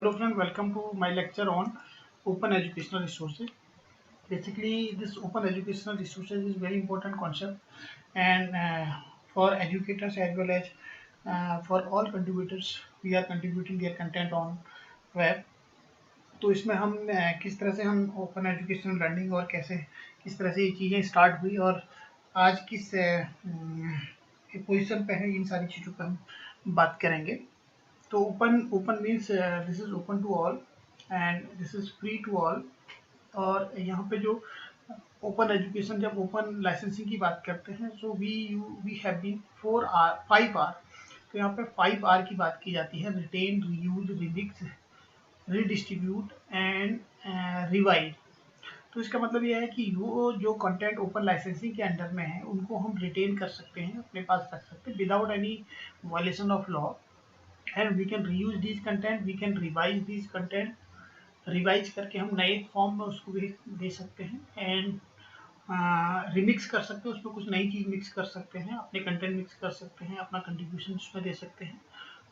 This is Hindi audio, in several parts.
Hello friend, welcome to my lecture on open educational resources. Basically, this open educational resources is very important concept and for educators as well as for all contributors, we are contributing their content on web. तो इसमें हम किस तरह से हम ओपन एजुकेशनल लर्निंग और कैसे किस तरह से ये चीज़ें स्टार्ट हुई और आज किस पोजीशन पे है, इन सारी चीज़ों पर हम बात करेंगे। तो open means this is open to all and this is free to all. और यहाँ पे जो ओपन एजुकेशन, जब ओपन लाइसेंसिंग की बात करते हैं, so we have been 5 R। तो यहाँ पे 5 R की बात की जाती है: retain, reuse, remix, redistribute and revise. तो इसका मतलब यह है कि वो जो कंटेंट ओपन लाइसेंसिंग के अंडर में है उनको हम रिटेन कर सकते हैं, अपने पास रख सकते हैं without any violation of law, and we can reuse these content, we can revise these content, revise करके हम नए फॉर्म में उसको भी दे सकते हैं एंड रिमिक्स कर सकते हैं, उसमें कुछ नई चीज़ मिक्स कर सकते हैं, अपने कंटेंट मिक्स कर सकते हैं, अपना कंट्रीब्यूशन उसमें दे सकते हैं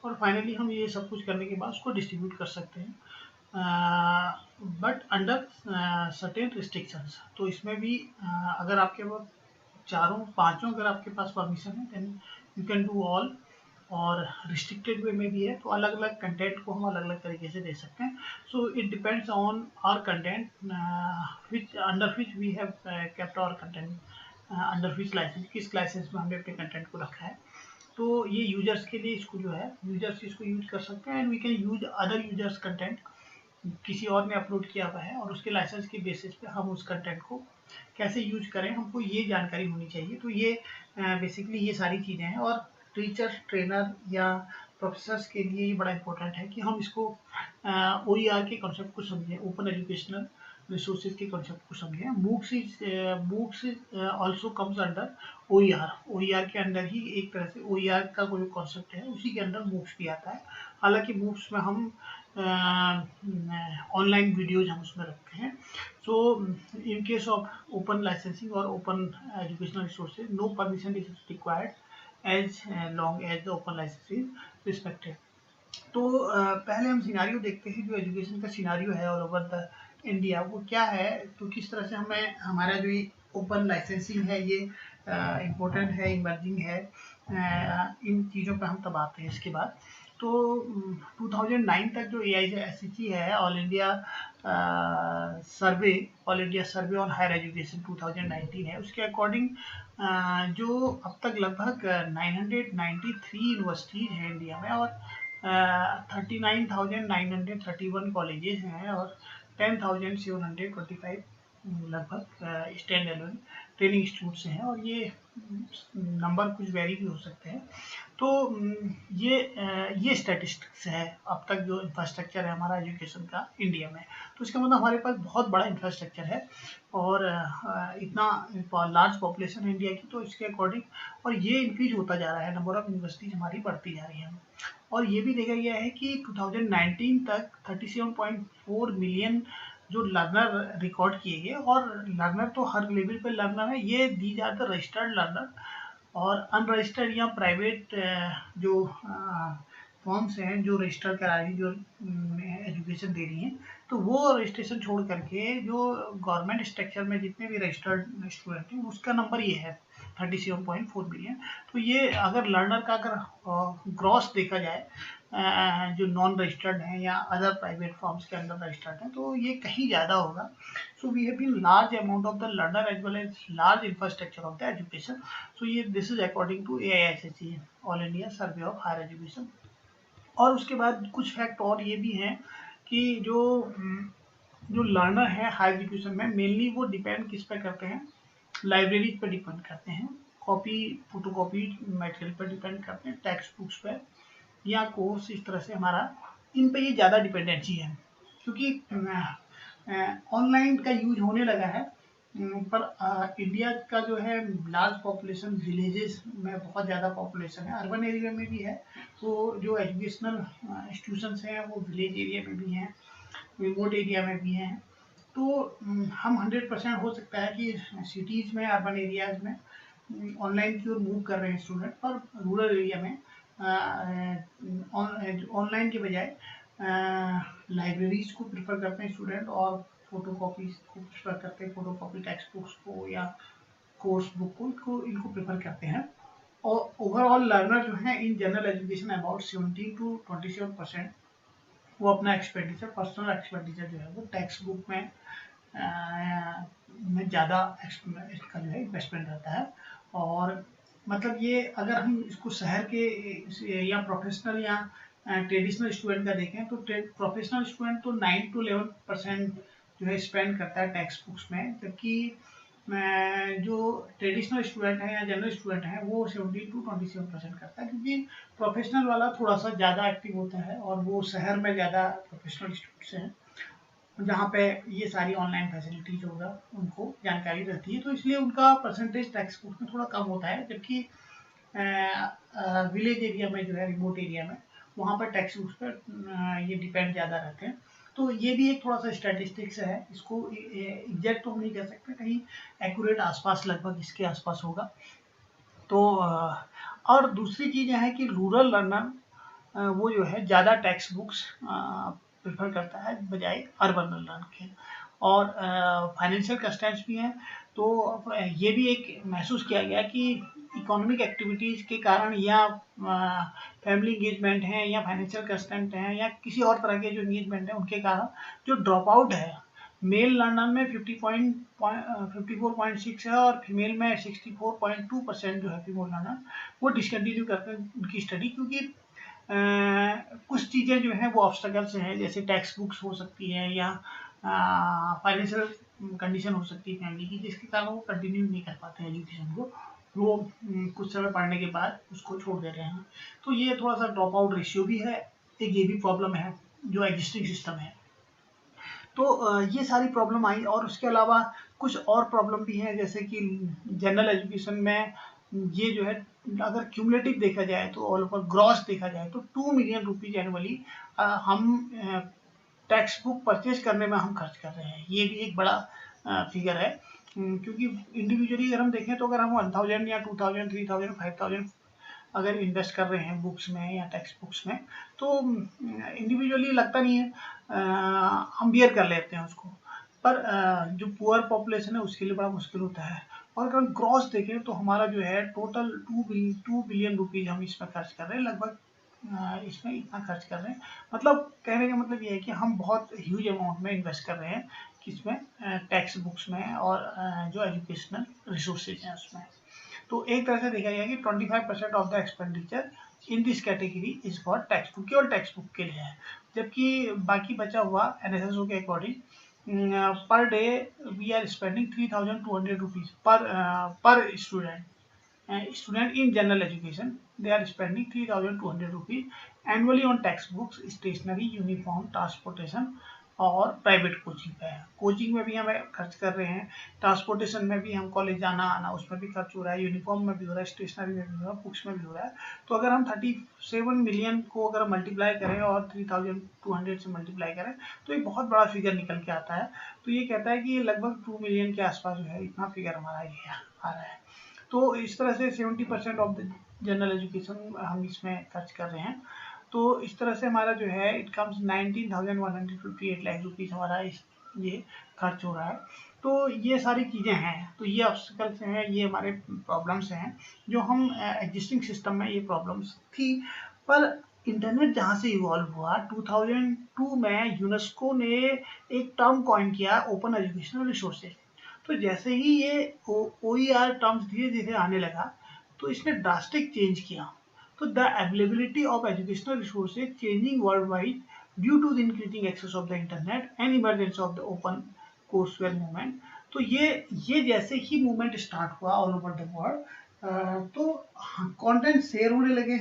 और फाइनली हम ये सब कुछ करने के बाद उसको डिस्ट्रीब्यूट कर सकते हैं, बट अंडर सर्टेन रिस्ट्रिक्शंस। तो इसमें भी अगर आपके पास पाँचों अगर आपके पास परमिशन है then you can do all, और रिस्ट्रिक्टेड वे में भी है तो अलग अलग कंटेंट को हम अलग अलग तरीके से दे सकते हैं। So it depends on our content which under which we have kept our content, under which license, किस लाइसेंस में हमने अपने कंटेंट को रखा है। तो ये यूजर्स के लिए इसको जो है यूजर्स इसको यूज कर सकते हैं and we can use other users content, किसी और ने अपलोड किया हुआ है और उसके लाइसेंस के बेसिस पे हम उस कंटेंट को कैसे यूज करें, हमको ये जानकारी होनी चाहिए। तो ये बेसिकली ये सारी चीज़ें हैं और टीचर, ट्रेनर या प्रोफेसर्स के लिए ये बड़ा इंपॉर्टेंट है कि हम इसको OER के कॉन्सेप्ट को समझें, ओपन एजुकेशनल रिसोर्सेज के कॉन्सेप्ट को समझें। MOOCs also comes under OER के अंदर ही एक तरह से OER का कोई कॉन्सेप्ट है उसी के अंदर मूक्स भी आता है। हालांकि मूक्स में हम ऑनलाइन वीडियोज हम उसमें रखते हैं। So in case of open licensing और open educational resources, no permission is required as long as the open license is respected। तो पहले हम सिनारियो देखते हैं, जो एजुकेशन का सिनारियो है ऑल ओवर द इंडिया वो क्या है। तो किस तरह से हमें हमारा जो ओपन लाइसेंसिंग है ये इम्पोर्टेंट है, इमर्जिंग है, इन चीज़ों पर हम तब आते हैं। इसके बाद तो 2009 तक जो AICTE है, all India survey on higher education 2019 है, उसके अकॉर्डिंग जो अब तक लगभग 993 यूनिवर्सिटीज़ हैं इंडिया में और 39,931 कॉलेजेस हैं और 10,725 लगभग स्टैंड एलोन ट्रेनिंग इंस्टीट्यूट्स हैं और ये नंबर कुछ वेरी भी हो सकते हैं। तो ये स्टैटिस्टिक्स है अब तक जो इंफ्रास्ट्रक्चर है हमारा एजुकेशन का इंडिया में। तो इसका मतलब हमारे पास बहुत बड़ा इंफ्रास्ट्रक्चर है और इतना लार्ज पॉपुलेशन है इंडिया की, तो इसके अकॉर्डिंग और ये इंक्रीज होता जा रहा है, नंबर ऑफ यूनिवर्सिटीज हमारी बढ़ती जा रही है। और ये भी देखा गया है कि 2019 तक 37.4 मिलियन जो लर्नर रिकॉर्ड किए गए, और लर्नर तो हर लेवल पे लर्नर है, ये these are the registered learner और अनरजिस्टर्ड या प्राइवेट जो फॉर्म्स हैं जो रजिस्टर करा रही, जो एजुकेशन दे रही हैं, तो वो रजिस्ट्रेशन छोड़ करके जो गवर्नमेंट स्ट्रक्चर में जितने भी रजिस्टर्ड स्टूडेंट हैं उसका नंबर ये है 37.4 मिलियन। तो ये अगर लर्नर का अगर ग्रॉस देखा जाए, जो नॉन रजिस्टर्ड हैं या अदर प्राइवेट फॉर्म्स के अंदर रजिस्टर्ड हैं, तो ये कहीं ज़्यादा होगा। So we have been large amount of the learner as well as large infrastructure of the education. So ये this is according to AICTE, all India survey of higher education. और उसके बाद कुछ फैक्ट और ये भी हैं कि जो लर्नर है हायर एजुकेशन में मेनली वो डिपेंड किस पे करते हैं, लाइब्रेरी पर डिपेंड करते हैं, कॉपी फोटोकॉपी मटेरियल पर डिपेंड करते हैं, टेक्स्ट बुक्स पर या कोर्स, इस तरह से हमारा इन पे ये ज़्यादा डिपेंडेंसी है क्योंकि ऑनलाइन का यूज होने लगा है। पर इंडिया का जो है लार्ज पॉपुलेशन विलेजेस में बहुत ज़्यादा पॉपुलेशन है, अर्बन एरिया में भी है, तो जो एजुकेशनल इंस्टीट्यूशंस हैं वो विलेज एरिया में भी हैं, रिमोट एरिया में भी हैं। तो हम 100% हो सकता है कि सिटीज़ में, अर्बन एरियाज में ऑनलाइन की ओर मूव कर रहे हैं स्टूडेंट, पर रूरल एरिया में ऑनलाइन के बजाय लाइब्रेरीज को प्रेफर करते हैं स्टूडेंट, और फोटोकॉपीज को प्रेफर करते हैं, फोटोकॉपी टेक्स्ट बुक्स को या कोर्स बुक को इनको प्रेफर करते हैं। और ओवरऑल लर्नर जो है in general education about 17 to 27% वो अपना एक्सपेंडिचर, पर्सनल एक्सपेंडिचर जो है वो टेक्स्ट बुक में ज़्यादा इसका जो है इन्वेस्टमेंट रहता है। और मतलब ये अगर हम इसको शहर के या प्रोफेशनल या ट्रेडिशनल स्टूडेंट का देखें तो प्रोफेशनल स्टूडेंट तो 9 to 11% जो है स्पेंड करता है टेक्स्ट बुक्स में, जबकि जो ट्रेडिशनल स्टूडेंट है या जनरल स्टूडेंट है वो 17 to 27% करता है, क्योंकि प्रोफेशनल वाला थोड़ा सा ज़्यादा एक्टिव होता है और वो शहर में ज़्यादा प्रोफेशनल स्टूडेंट्स हैं जहाँ पे ये सारी ऑनलाइन फैसिलिटीज होगा उनको जानकारी रहती है, तो इसलिए उनका परसेंटेज टेक्स्ट बुक में थोड़ा कम होता है। जबकि विलेज एरिया में जो है, रिमोट एरिया में, वहाँ पर टेक्स्ट बुक्स पर ये डिपेंड ज़्यादा रहते हैं। तो ये भी एक थोड़ा सा स्टैटिस्टिक्स है, इसको एग्जैक्ट तो हम नहीं कह सकते, कहीं एक्यूरेट आसपास, लगभग इसके आसपास होगा। तो और दूसरी चीज़ है कि रूरल लर्नर वो जो है ज़्यादा टेक्स्ट बुक्स प्रेफर करता है बजाय अर्बन लर्नर के। और फाइनेंशियल कंस्ट्रेंट्स भी हैं, तो ये भी एक महसूस किया गया कि इकोनॉमिक एक्टिविटीज़ के कारण या फैमिली इंगेजमेंट हैं या फाइनेंशियल कंस्ट्रेंट हैं या किसी और तरह के जो इंगेजमेंट हैं उनके कारण जो ड्रॉप आउट है मेल लर्नर में 54.6 है और फीमेल में 64.2% जो है फीमेल लर्नर वो डिसकंटिन्यू करते हैं उनकी स्टडी, क्योंकि कुछ चीज़ें जो हैं वो ऑब्स्टेकल्स हैं, जैसे टेक्स्ट बुक्स हो सकती है या फाइनेंशियल कंडीशन हो सकती है फैमिली की, जिसके कारण वो कंटिन्यू नहीं कर पाते हैं एजुकेशन को, वो कुछ समय पढ़ने के बाद उसको छोड़ दे रहे हैं। तो ये थोड़ा सा ड्रॉप आउट रेशियो भी है, एक ये भी प्रॉब्लम है जो एग्जिस्टिंग सिस्टम है। तो ये सारी प्रॉब्लम आई, और उसके अलावा कुछ और प्रॉब्लम भी हैं, जैसे कि जनरल एजुकेशन में ये जो है अगर क्यूमुलेटिव देखा जाए तो ऑल ओवर ग्रॉस देखा जाए तो 2 मिलियन रुपीज एनुअली हम टेक्स्ट बुक परचेज करने में हम खर्च कर रहे हैं। ये भी एक बड़ा फिगर है, क्योंकि इंडिविजुअली अगर हम देखें तो अगर हम 1000 या 2000, 3000, 5000 अगर इन्वेस्ट कर रहे हैं बुक्स में या टेक्स्ट बुक्स में, तो इंडिविजुअली लगता नहीं है, हम बियर कर लेते हैं उसको, पर जो पुअर पॉपुलेशन है उसके लिए बड़ा मुश्किल होता है। और अगर ग्रॉस देखें तो हमारा जो है टोटल 2 बिलियन रुपीज़ हम इसमें खर्च कर रहे हैं, लगभग इसमें इतना खर्च कर रहे हैं। मतलब कहने का मतलब ये है कि हम बहुत ह्यूज अमाउंट में इन्वेस्ट कर रहे हैं किसमें, टेक्स्ट बुक्स में और जो एजुकेशनल रिसोर्सेज हैं उसमें। तो एक तरह से देखा गया कि 25% of the expenditure in this category is for text book, केवल टेक्स्ट बुक के लिए है, जबकि बाकी बचा हुआ NSSO के according per day we are spending 3200 rupees per student in general education. They are spending 3200 rupees annually on textbooks, stationery, uniform, transportation और प्राइवेट कोचिंग पे है। कोचिंग में भी हम खर्च कर रहे हैं, ट्रांसपोर्टेशन में भी हम कॉलेज जाना आना उसमें भी खर्च हो रहा है, यूनिफॉर्म में भी हो रहा है, स्टेशनरी में भी हो रहा है, बुक्स में भी हो रहा है। तो अगर हम 37 मिलियन को अगर मल्टीप्लाई करें और 3200 से मल्टीप्लाई करें तो एक बहुत बड़ा फिगर निकल के आता है। तो ये कहता है कि लगभग 2 मिलियन के आसपास जो है इतना फिगर हमारा ये आ रहा है। तो इस तरह से 70% ऑफ द जनरल एजुकेशन हम इसमें खर्च कर रहे हैं। तो इस तरह से हमारा जो है इट कम्स 19,158 लाख रुपीज़ हमारा ये खर्च हो रहा है। तो ये सारी चीज़ें हैं, तो ये ऑब्स्टिकल्स हैं, ये हमारे प्रॉब्लम्स हैं जो हम एग्जिस्टिंग सिस्टम में ये प्रॉब्लम्स थी। पर इंटरनेट जहाँ से इवॉल्व हुआ 2002 में यूनेस्को ने एक टर्म कॉइन किया, ओपन एजुकेशनल रिसोर्सेज। तो जैसे ही ये OER टर्म्स धीरे धीरे आने लगा तो इसने ड्रास्टिक चेंज किया। तो the availability of educational resources changing world wide due to the increasing access of the internet and emergence of the open courseware movement. तो ये जैसे ही मूवमेंट स्टार्ट हुआ ऑल ओवर द वर्ल्ड तो कंटेंट शेयर होने लगे,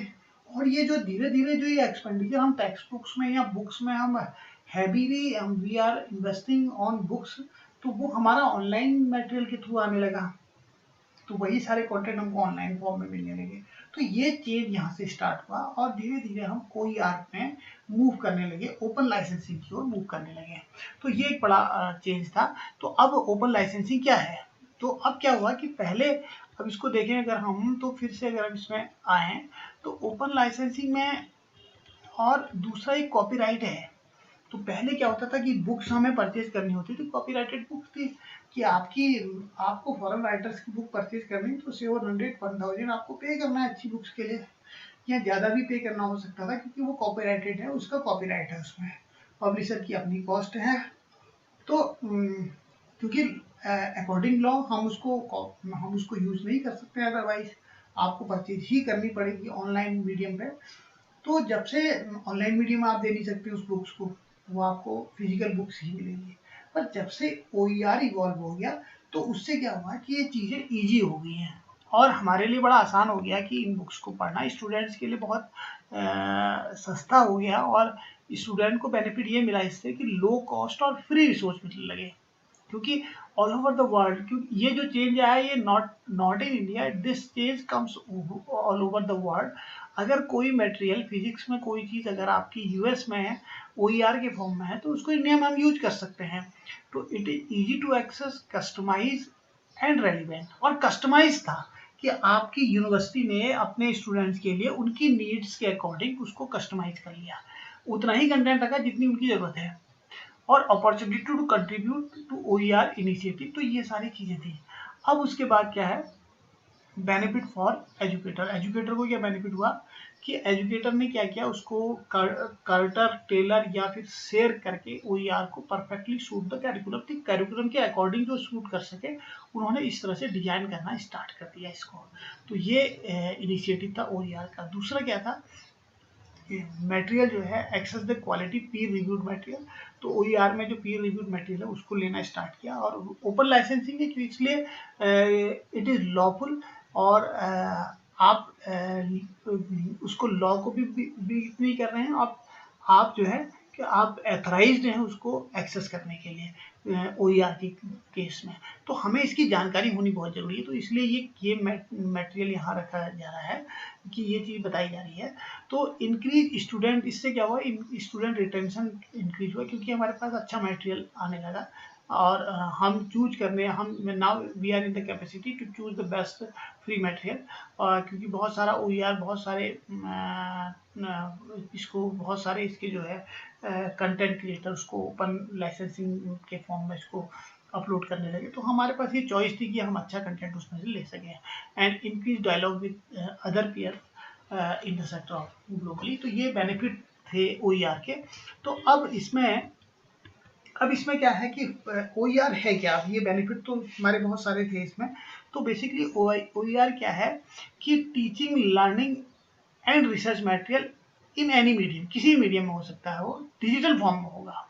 और ये जो धीरे धीरे जो ये एक्सपेंडिचर हम टेक्स्ट बुक्स में या बुक्स में हम heavily we are investing on books, तो वो हमारा ऑनलाइन मटेरियल के थ्रू आने लगा, तो वही सारे कंटेंट हमको ऑनलाइन फॉर्म में मिलने लगे। तो ये चेंज यहाँ से स्टार्ट हुआ और धीरे धीरे हम OER में मूव करने लगे, ओपन लाइसेंसिंग की ओर मूव करने लगे। तो ये एक बड़ा चेंज था। तो अब ओपन लाइसेंसिंग क्या है, तो अब क्या हुआ कि पहले, अब इसको देखें अगर हम, तो फिर से अगर हम इसमें आए तो ओपन लाइसेंसिंग में और दूसरा एक कॉपीराइट है। तो पहले क्या होता था कि बुक्स हमें परचेज करनी होती थी, कॉपीराइटेड बुक्स थी, कि आपको फॉरेन राइटर्स की बुक परचेज करनी तो 700-1000 आपको पे करना है अच्छी बुक्स के लिए, या ज़्यादा भी पे करना हो सकता था, क्योंकि वो कॉपीराइटेड है, उसका कॉपीराइट है, उसमें पब्लिशर की अपनी कॉस्ट है। तो क्योंकि अकॉर्डिंग लॉ हम उसको यूज़ नहीं कर सकते, अदरवाइज आपको परचेज ही करनी पड़ेगी ऑनलाइन मीडियम पे। तो जब से ऑनलाइन मीडियम आप दे नहीं सकते उस बुक्स को, वो आपको फिजिकल बुक्स ही मिलेंगी। पर जब से OER इवॉल्व हो गया तो उससे क्या हुआ कि ये चीज़ें ईजी हो गई हैं और हमारे लिए बड़ा आसान हो गया कि इन बुक्स को पढ़ना स्टूडेंट्स के लिए बहुत सस्ता हो गया, और स्टूडेंट को बेनिफिट ये मिला इससे कि लो कॉस्ट और फ्री रिसोर्स मिलने लगे, क्योंकि ऑल ओवर द वर्ल्ड, क्योंकि ये जो चेंज आया है ये not in India, this change comes all over the world. अगर कोई मटेरियल फिजिक्स में कोई चीज़ अगर आपकी यूएस में है, OER के फॉर्म में है, तो उसको इंडिया में हम यूज कर सकते हैं। तो it is easy to access, customize and relevant. और कस्टमाइज था कि आपकी यूनिवर्सिटी ने अपने स्टूडेंट्स के लिए उनकी नीड्स के अकॉर्डिंग उसको कस्टमाइज कर लिया, उतना ही कंटेंट रखा जितनी उनकी ज़रूरत है, और opportunity to contribute to OER initiative. तो ये सारी चीज़ें थी। अब उसके बाद क्या है, बेनिफिट फॉर एजुकेटर। एजुकेटर को क्या बेनिफिट हुआ कि एजुकेटर ने क्या किया, उसको कर्टर, टेलर या फिर शेयर करके OER को परफेक्टली सूट द कैरिकुलम के अकॉर्डिंग जो सूट कर सके, उन्होंने इस तरह से डिजाइन करना स्टार्ट कर दिया इसको। तो ये इनिशिएटिव था OER का। दूसरा क्या था, मटेरियल जो है access the quality Pir reviewed material. तो OER में जो पीर रिव्यूड मटेरियल है उसको लेना स्टार्ट किया, और ओपन लाइसेंसिंग है कि इसलिए इट इज़ लॉफुल, और आप उसको लॉ को भी कर रहे हैं, आप जो है कि आप एथराइज्ड हैं उसको एक्सेस करने के लिए OER के केस में। तो हमें इसकी जानकारी होनी बहुत ज़रूरी है, तो इसलिए ये मटेरियल यहाँ रखा जा रहा है कि ये चीज़ बताई जा रही है। तो इंक्रीज स्टूडेंट, इससे क्या हुआ, स्टूडेंट रिटेंशन इंक्रीज हुआ, क्योंकि हमारे पास अच्छा मटेरियल आने लगा, और हम चूज करने, हम now we are in the capacity to choose the best free material. क्योंकि बहुत सारा OER, बहुत सारे इसको बहुत सारे इसके जो है कंटेंट क्रिएटर उसको ओपन लाइसेंसिंग के फॉर्म में इसको अपलोड करने लगे, तो हमारे पास ये चॉइस थी कि हम अच्छा कंटेंट उसमें से ले सकें। And increase dialogue with other peer in the sector of globally. तो ये बेनिफिट थे OER के। तो अब इसमें क्या है कि OER है क्या, ये बेनिफिट तो हमारे बहुत सारे थे इसमें। तो बेसिकली OER क्या है कि teaching, learning and research material in any medium, किसी मीडियम में हो सकता है, वो डिजिटल फॉर्म में होगा,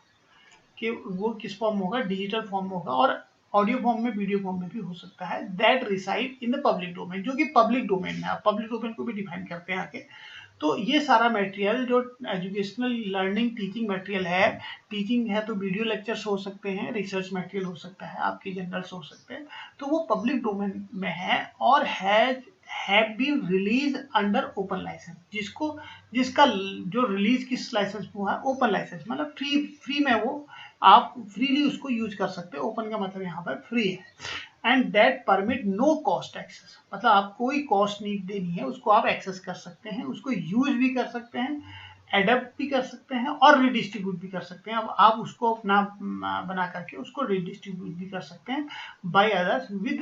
कि वो किस फॉर्म में होगा, डिजिटल फॉर्म में होगा, और ऑडियो फॉर्म में, वीडियो फॉर्म में भी हो सकता है, that reside in the public domain, जो कि पब्लिक डोमेन में, आप पब्लिक डोमेन को भी डिफाइन करते हैं आगे। तो ये सारा मटेरियल जो एजुकेशनल लर्निंग टीचिंग मटेरियल है, टीचिंग है तो वीडियो लेक्चर्स हो सकते हैं, रिसर्च मटेरियल हो सकता है, आपके जर्नल्स हो सकते हैं, तो वो पब्लिक डोमेन में है और have been release under open license, जिसका जो रिलीज किस लाइसेंस में हुआ है, ओपन लाइसेंस, मतलब फ्री में वो आप फ्रीली उसको यूज कर सकते हैं। ओपन का मतलब यहाँ पर फ्री है। And that permit no cost access, मतलब आप कोई कॉस्ट नहीं देनी है, उसको आप एक्सेस कर सकते हैं, उसको यूज भी कर सकते हैं, एडप्ट भी कर सकते हैं, और रिडिस्ट्रीब्यूट भी कर सकते हैं। अब आप उसको अपना बना करके उसको रिडिस्ट्रीब्यूट भी कर सकते हैं बाय अदर्स विद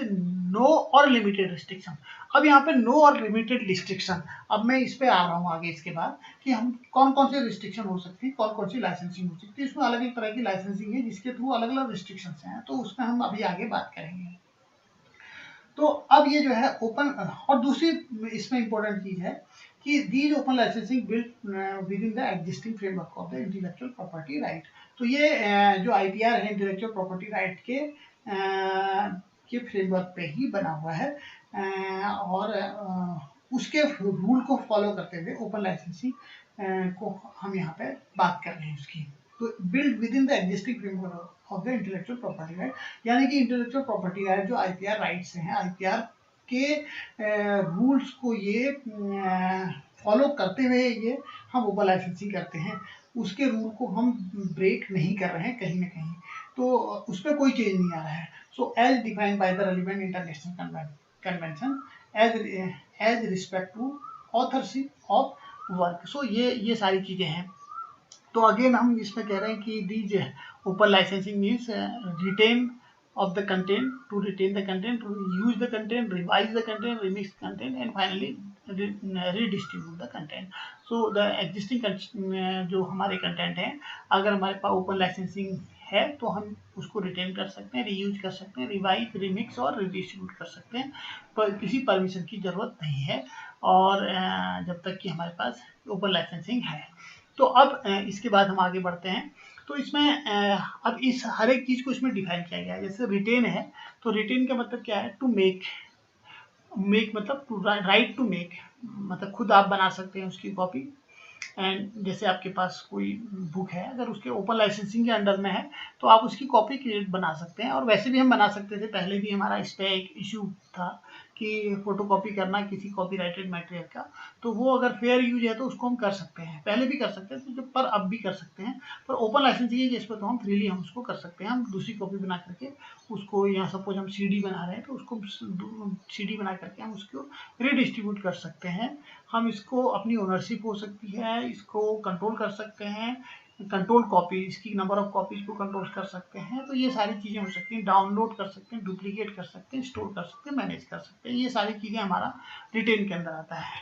नो और लिमिटेड रिस्ट्रिक्शन। अब यहाँ पे नो और लिमिटेड रिस्ट्रिक्शन, अब मैं इस पे आ रहा हूँ आगे इसके बाद, कि हम कौन कौन से रिस्ट्रिक्शन हो सकती है, कौन कौन सी लाइसेंसिंग हो सकती है। इसमें अलग अलग तरह की लाइसेंसिंग है जिसके थ्रू अलग अलग रिस्ट्रिक्शन हैं, तो उसमें हम अभी आगे बात करेंगे। तो अब ये जो है ओपन, और दूसरी इसमें इंपॉर्टेंट चीज है कि these open licensing build with in the existing framework of the intellectual property right. तो ये जो IPR है, इंटेलेक्चुअल प्रॉपर्टी राइट के फ्रेमवर्क पे ही बना हुआ है, और उसके रूल को फॉलो करते हुए ओपन लाइसेंसिंग को हम यहाँ पे बात कर रहे हैं उसकी। तो build with in the existing framework of the intellectual property right, यानी कि इंटेलेक्चुअल प्रॉपर्टी राइट जो IPR राइट्स हैं, IPR के रूल्स को ये फॉलो करते हुए ये हम ओपन लाइसेंसिंग करते हैं, उसके रूल को हम ब्रेक नहीं कर रहे हैं कहीं ना कहीं, तो उस पर कोई चेंज नहीं आ रहा है। So as defined by the relevant international convention as respect to authorship of work. So ये सारी चीज़ें हैं। तो अगेन हम इसमें कह रहे हैं कि these open licensing means retain of the content, to retain the content, to use the content, revise the content, remix content, and finally redistribute the content. So the existing जो हमारे कंटेंट हैं, अगर हमारे पास ओपन लाइसेंसिंग है तो हम उसको रिटेन कर सकते हैं, रीयूज कर सकते हैं, रिवाइज, रिमिक्स और रिडिस्ट्रीब्यूट कर सकते हैं, पर किसी परमिशन की ज़रूरत नहीं है, और जब तक कि हमारे पास ओपन लाइसेंसिंग है। तो अब इसके बाद हम आगे बढ़ते हैं। तो इसमें अब इस हर एक चीज़ को इसमें डिफाइन किया गया है। जैसे रिटेन है, तो रिटेन का मतलब क्या है? टू मेक, मतलब टू राइट टू मेक, मतलब खुद आप बना सकते हैं उसकी कॉपी। एंड जैसे आपके पास कोई बुक है, अगर उसके ओपन लाइसेंसिंग के अंडर में है तो आप उसकी कॉपी क्रिएट बना सकते हैं, और वैसे भी हम बना सकते थे, पहले भी हमारा इस पर एक इशू था कि फोटोकॉपी करना किसी कॉपीराइटेड मटेरियल का, तो वो अगर फेयर यूज है तो उसको हम कर सकते हैं, पहले भी कर सकते थे, पर अब भी कर सकते हैं। पर ओपन लाइसेंसिंग है जिस पर तो हम फ्रीली हम उसको कर सकते हैं, हम दूसरी कॉपी बना करके उसको, यहाँ सपोज हम CD बना रहे हैं तो उसको CD बना करके हम उसको रीडिस्ट्रीब्यूट कर सकते हैं। हम इसको अपनी ओनरशिप हो सकती है, इसको कंट्रोल कर सकते हैं, कंट्रोल कॉपी, इसकी नंबर ऑफ कॉपीज को कंट्रोल कर सकते हैं, तो ये सारी चीज़ें हो सकती हैं। डाउनलोड कर सकते हैं, डुप्लीकेट कर सकते हैं, स्टोर कर सकते हैं, मैनेज कर सकते हैं, ये सारी चीज़ें हमारा रिटेन के अंदर आता है।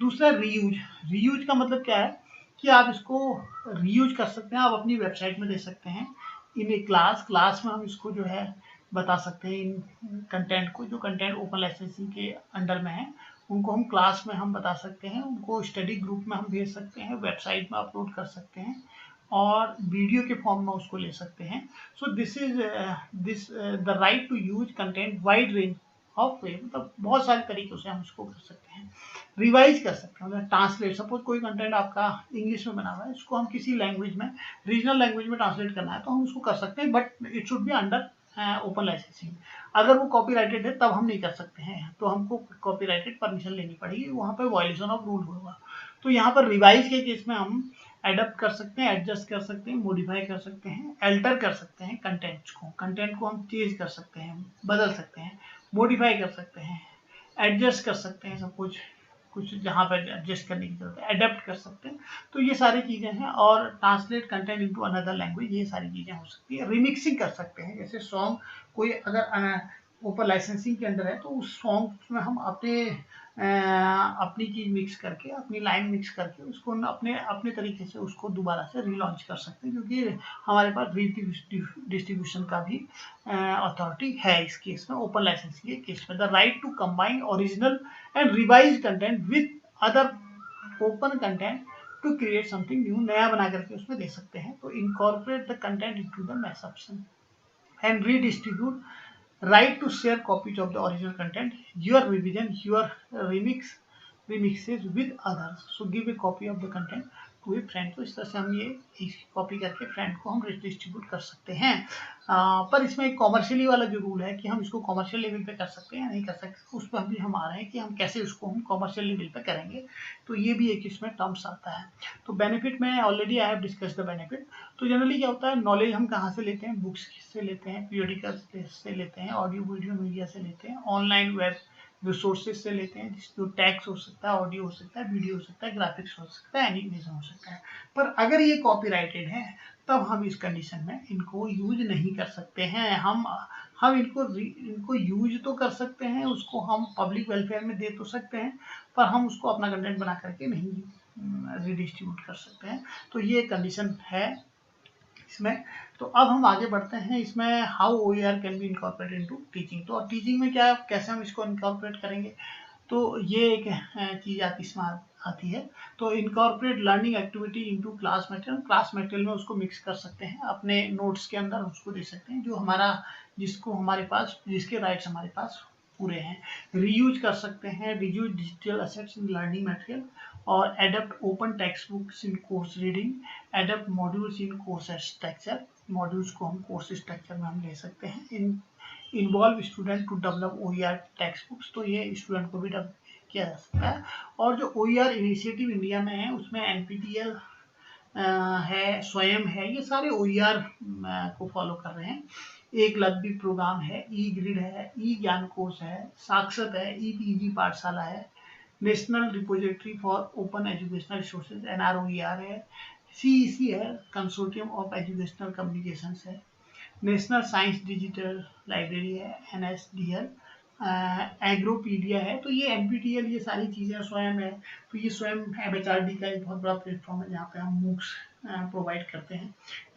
दूसरा रीयूज। रीयूज का मतलब क्या है कि आप इसको रीयूज कर सकते हैं, आप अपनी वेबसाइट में दे सकते हैं। इन ए क्लास में हम इसको जो है बता सकते हैं, इन कंटेंट को, जो कंटेंट ओपन लाइसेंसिंग के अंडर में है उनको हम क्लास में हम बता सकते हैं, उनको स्टडी ग्रुप में हम भेज सकते हैं, वेबसाइट में अपलोड कर सकते हैं, और वीडियो के फॉर्म में उसको ले सकते हैं। So this is the right to use content wide range of way, मतलब बहुत सारे तरीकों से हम उसको कर सकते हैं। रिवाइज कर सकते हैं, मतलब ट्रांसलेट, सपोज कोई कंटेंट आपका इंग्लिश में बना हुआ है, इसको हम किसी लैंग्वेज में, रीजनल लैंग्वेज में ट्रांसलेट करना है तो हम उसको कर सकते हैं, but it should be under open licensing. अगर वो कॉपीराइटेड है तब हम नहीं कर सकते हैं, तो हमको कॉपीराइटेड परमिशन लेनी पड़ेगी, वहाँ पर वायलेशन ऑफ रूल होगा। तो यहाँ पर रिवाइज के केस में हम एडप्ट कर सकते हैं, एडजस्ट कर सकते हैं, मॉडिफाई कर सकते हैं, अल्टर कर सकते हैं, कंटेंट को हम चेंज कर सकते हैं, बदल सकते हैं, मॉडिफाई कर सकते हैं, एडजस्ट कर सकते हैं, सब कुछ जहाँ पर एडजस्ट करने की जरूरत है, अडेप्ट कर सकते हैं। तो ये सारी चीज़ें हैं, और translate content into another language, ये सारी चीज़ें हो सकती है। रिमिक्सिंग कर सकते हैं, जैसे सॉन्ग कोई अगर ओपन लाइसेंसिंग के अंदर है तो उस सॉन्ग में हम अपनी चीज़ मिक्स करके, अपनी लाइन मिक्स करके उसको अपने तरीके से उसको दोबारा से रीलॉन्च कर सकते हैं, क्योंकि हमारे पास डिस्ट्रीब्यूशन का भी अथॉरिटी है इस केस में, ओपन लाइसेंसिंग के केस में। The right to combine original and revise content with other open content to create something new, नया बना करके उसमें दे सकते हैं। तो incorporate the content into the mashup and redistribute, right to share copies of the original content, your revision, your remixes with others, so give a copy of the content to a friend। तो इस तरह से हम ये कॉपी करके फ्रेंड को हम डिस्ट्रीब्यूट कर सकते हैं। पर इसमें एक कॉमर्शियली वाला जो रूल है कि हम इसको कॉमर्शियल लेवल पे कर सकते हैं या नहीं कर सकते, उस पर भी हम आ रहे हैं कि हम कैसे उसको हम कॉमर्शियल लेवल पे करेंगे, तो ये भी एक इसमें टर्म्स आता है। तो बेनिफिट में already I have discuss the benefit. तो जनरली क्या होता है, नॉलेज हम कहाँ से लेते हैं? बुक्स से लेते हैं, पीरियडिकल से लेते हैं, ऑडियो वीडियो मीडिया से लेते हैं, ऑनलाइन वेब रिसोर्सेज से लेते हैं, जो टेक्स्ट हो सकता है, ऑडियो हो सकता है, वीडियो हो सकता है, ग्राफिक्स हो सकता है, एनिमेशन हो सकता है। पर अगर ये कॉपीराइटेड है तब हम इस कंडीशन में इनको यूज नहीं कर सकते हैं। हम इनको यूज तो कर सकते हैं, उसको हम पब्लिक वेलफेयर में दे तो सकते हैं, पर हम उसको अपना कंटेंट बना करके नहीं रिडिस्ट्रीब्यूट कर सकते हैं। तो ये कंडीशन है इसमें। तो अब हम आगे बढ़ते हैं इसमें, how OER can be incorporated into teaching. तो टीचिंग में क्या, कैसे हम इसको इनकॉर्पोरेट करेंगे? तो ये एक चीज़ इसमें आती है। तो incorporate learning activity into class material, class material में उसको मिक्स कर सकते हैं, अपने नोट्स के अंदर उसको दे सकते हैं, जो जिसके राइट्स हमारे पास पूरे हैं। रीयूज कर सकते हैं, reuse digital assets in learning material, और adapt open text books in course reading, adapt modules in course structure, modules को हम कोर्स स्ट्रक्चर में हम ले सकते हैं। Involve student to develop OER text books, तो ये स्टूडेंट को भी डेवलप किया जा सकता है। और जो OER इनिशिएटिव इंडिया में है उसमें NPTEL है, स्वयं है, ये सारे OER को फॉलो कर रहे हैं। एकलव्य प्रोग्राम है, E-ग्रिड है, ज्ञान कोश है, साक्षर है, PG पाठशाला है, national repository for open educational resources NROER है, CEC है, कंसोर्टियम ऑफ एजुकेशनल कम्युनिकेशंस है, नेशनल साइंस डिजिटल लाइब्रेरी है, NSDL, एग्रोपीडिया है। तो ये NPTEL ये सारी चीज़ें स्वयं है। तो ये स्वयं MHRD का एक बहुत बड़ा प्लेटफॉर्म है जहाँ पे हम MOOCs प्रोवाइड करते हैं।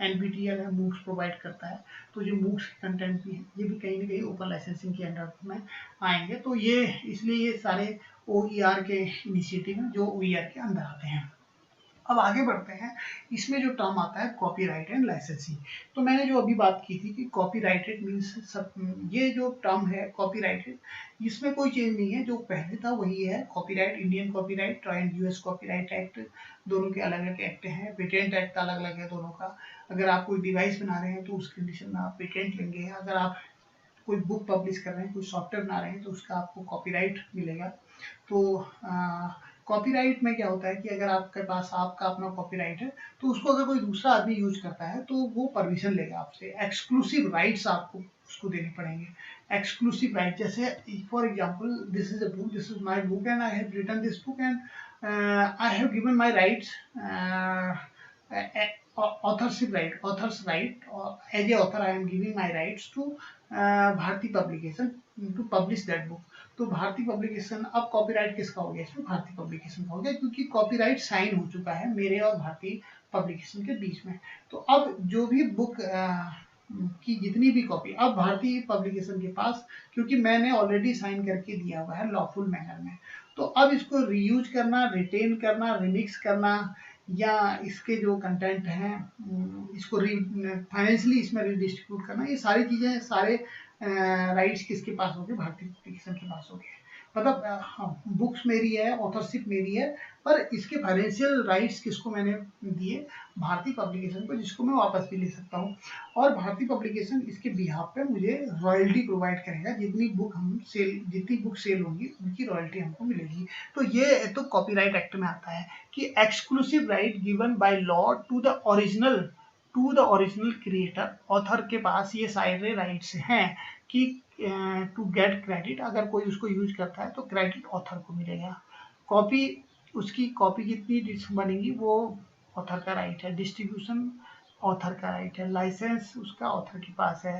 NPTEL है, MOOCs प्रोवाइड करता है। तो जो MOOCs कंटेंट भी है ये भी कहीं ना कहीं ओपन लाइसेंसिंग के अंडर में आएंगे। तो ये इसलिए ये सारे OER के इनिशिएटिव हैं जो OER के अंदर आते हैं। अब आगे बढ़ते हैं। इसमें जो टर्म आता है कॉपीराइट एंड लाइसेंसिंग। तो मैंने जो अभी बात की थी कि कॉपीराइटेड मीन्स सब, ये जो टर्म है कॉपीराइटेड, इसमें कोई चेंज नहीं है, जो पहले था वही है। Copyright, Indian copyright and US copyright act, दोनों के अलग अलग एक्ट हैं। पेटेंट एक्ट अलग अलग है दोनों का। अगर आप कोई डिवाइस बना रहे हैं तो उस कंडीशन में आप पेटेंट लेंगे। अगर आप कोई बुक पब्लिश कर रहे हैं, कोई सॉफ्टवेयर बना रहे हैं तो उसका आपको कॉपीराइट मिलेगा। तो कॉपीराइट में क्या होता है कि अगर आपके पास आपका अपना कॉपीराइट है तो उसको अगर कोई दूसरा आदमी यूज करता है तो वो परमिशन लेगा आपसे। एक्सक्लूसिव राइट्स आपको उसको देने पड़ेंगे। एक्सक्लूसिव राइट, जैसे for example this is a book, this is my book and I have written this book and I have given my rights, authorship right, author's right, as a author I am giving my rights to Bharati publication to publish that book. तो भारती पब्लिकेशन, अब कॉपीराइट किसका हो गया इसमें? भारती पब्लिकेशन का हो गया, क्योंकि कॉपीराइट साइन हो चुका है मेरे और भारती पब्लिकेशन के बीच में। तो अब जो भी बुक की जितनी भी कॉपी अब भारतीय पब्लिकेशन के पास, क्योंकि मैंने ऑलरेडी साइन करके दिया हुआ है लॉफुल मैनर में, तो अब इसको रीयूज करना, रिटेन करना, रिमिक्स करना, या इसके जो कंटेंट हैं इसको फाइनेंशियली इसमें रिडिस्ट्रीब्यूट करना, ये सारी चीज़ें, सारे राइट्स किसके पास हो गए? भारतीय पब्लिकेशन के पास हो गए। मतलब हाँ, बुक्स मेरी है, ऑथरशिप मेरी है, पर इसके फाइनेंशियल राइट्स किसको मैंने दिए? भारतीय पब्लिकेशन को, जिसको मैं वापस भी ले सकता हूँ। और भारतीय पब्लिकेशन इसके बिहाफ पे मुझे रॉयल्टी प्रोवाइड करेगा। जितनी बुक सेल होंगी उनकी रॉयल्टी हमको मिलेगी। तो ये तो कॉपीराइट एक्ट में आता है कि exclusive right given by law to the original creator. Author के पास ये सारे राइट्स हैं कि टू गेट क्रेडिट, अगर कोई उसको यूज करता है तो क्रेडिट ऑथर को मिलेगा। कॉपी, उसकी कॉपी कितनी बनेगी वो ऑथर का राइट है। डिस्ट्रीब्यूशन ऑथर का राइट है। लाइसेंस उसका ऑथर के पास है।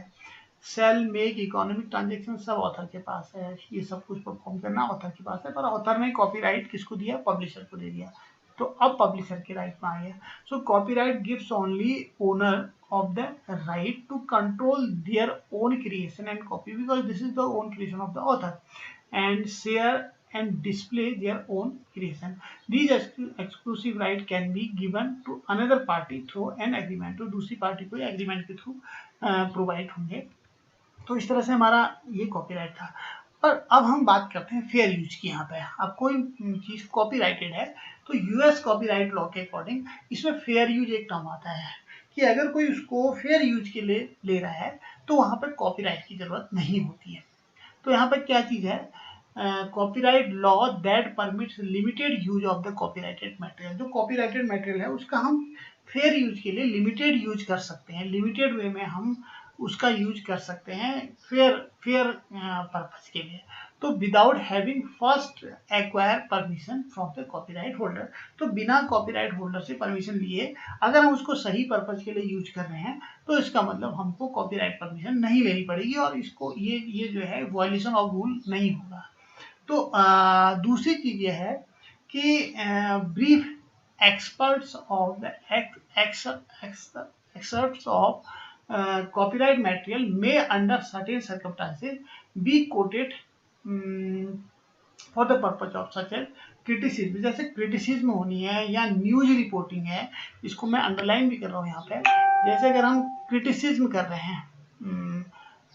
सेल, मेक, इकोनॉमिक ट्रांजेक्शन सब ऑथर के पास है। ये सब कुछ परफॉर्म करना ऑथर के पास है, पर ऑथर ने कॉपीराइट किसको दिया? पब्लिशर को दे दिया। तो अब पब्लिशर के राइट में आ गया। So copyright gives only owner of the right to control their own creation and copy, because this is the own creation of the author, and share and display their own creation. These exclusive right can be given to another party through an agreement. तो दूसरी पार्टी को एग्रीमेंट के थ्रू प्रोवाइड होंगे। तो इस तरह से हमारा ये कॉपीराइट था। पर अब हम बात करते हैं फेयर यूज की। यहाँ पे अब कोई चीज़ कॉपीराइटेड है तो US कॉपीराइट लॉ के अकॉर्डिंग इसमें फेयर यूज एक टर्म आता है कि अगर कोई उसको फेयर यूज के लिए ले रहा है तो वहाँ पर कॉपीराइट की जरूरत नहीं होती है। तो यहाँ पर क्या चीज़ है? Copyright law that permits limited use of the copyrighted material. जो कॉपीराइटेड मटेरियल है उसका हम फेयर यूज के लिए लिमिटेड यूज कर सकते हैं। लिमिटेड वे में हम उसका यूज कर सकते हैं फेयर पर्पज के लिए। तो without having first acquire permission from the copyright holder. तो बिना कॉपीराइट होल्डर से परमिशन लिए अगर हम उसको सही पर्पज के लिए यूज कर रहे हैं तो इसका मतलब हमको कॉपीराइट परमिशन नहीं लेनी पड़ेगी और इसको ये जो है वायलेशन ऑफ रूल नहीं होगा। तो दूसरी चीज ये है कि brief experts of the experts of copyright material may under certain circumstances be quoted for the purpose of such as criticism. जैसे क्रिटिसिज्म होनी है या न्यूज रिपोर्टिंग है, इसको मैं अंडरलाइन भी कर रहा हूँ यहाँ पे। जैसे अगर हम क्रिटिसिज्म कर रहे हैं,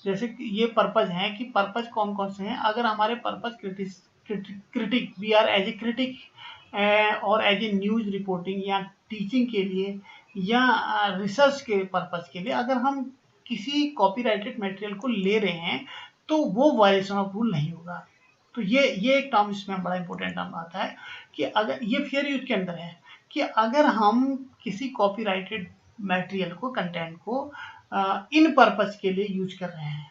जैसे ये पर्पज हैं कि पर्पज कौन कौन से हैं। अगर हमारे purpose critic, we are as a critic और एज ए न्यूज रिपोर्टिंग या टीचिंग के लिए या रिसर्च के पर्पज के लिए अगर हम किसी कॉपीराइटेड मटेरियल को ले रहे हैं तो वो वायलेशन ऑफ रूल नहीं होगा। तो ये एक टर्म इसमें बड़ा इंपॉर्टेंट टर्म आता है कि अगर ये फेयर यूज के अंदर है कि अगर हम किसी कॉपीराइटेड मटेरियल को, कंटेंट को इन पर्पज के लिए यूज कर रहे हैं,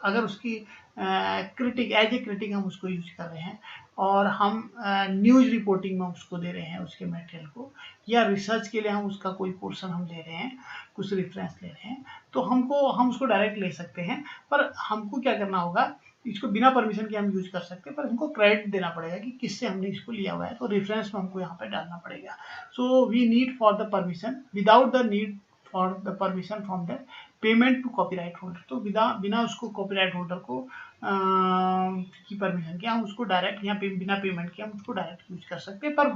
अगर उसकी क्रिटिक एज ए क्रिटिक हम उसको यूज कर रहे हैं और हम न्यूज़ रिपोर्टिंग में उसको दे रहे हैं उसके मटेरियल को, या रिसर्च के लिए हम उसका कोई पोर्शन हम ले रहे हैं, कुछ रेफरेंस ले रहे हैं, तो हम उसको डायरेक्ट ले सकते हैं। पर हमको क्या करना होगा, इसको बिना परमिशन के हम यूज कर सकते हैं, पर हमको क्रेडिट देना पड़ेगा कि किससे हमने इसको लिया हुआ है, तो रेफरेंस में हमको यहाँ पे डालना पड़ेगा। So we need for the permission without the need for the permission from the payment to copyright holder. तो बिना उसको कॉपीराइट होल्डर को की परमिशन के हम उसको डायरेक्ट यहाँ पे बिना पेमेंट के हम उसको डायरेक्ट यूज कर सकते हैं। पर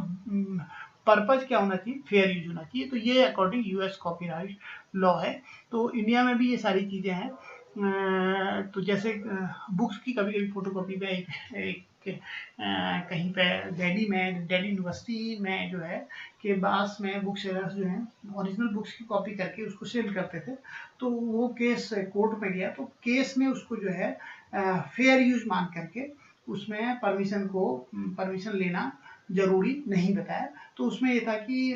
पर्पज क्या होना चाहिए, फेयर यूज होना चाहिए। तो ये अकॉर्डिंग यूएस कॉपीराइट लॉ है। तो इंडिया में भी ये सारी चीज़ें हैं। तो जैसे बुक्स की कभी कभी फोटोकॉपी में एक कहीं पे दिल्ली यूनिवर्सिटी में जो है कि बास में बुक सेलर्स जो हैं ओरिजिनल बुक्स की कॉपी करके उसको सेल करते थे। तो वो केस कोर्ट में गया, तो केस में उसको जो है फेयर यूज मान करके उसमें परमिशन लेना जरूरी नहीं बताया। तो उसमें ये था कि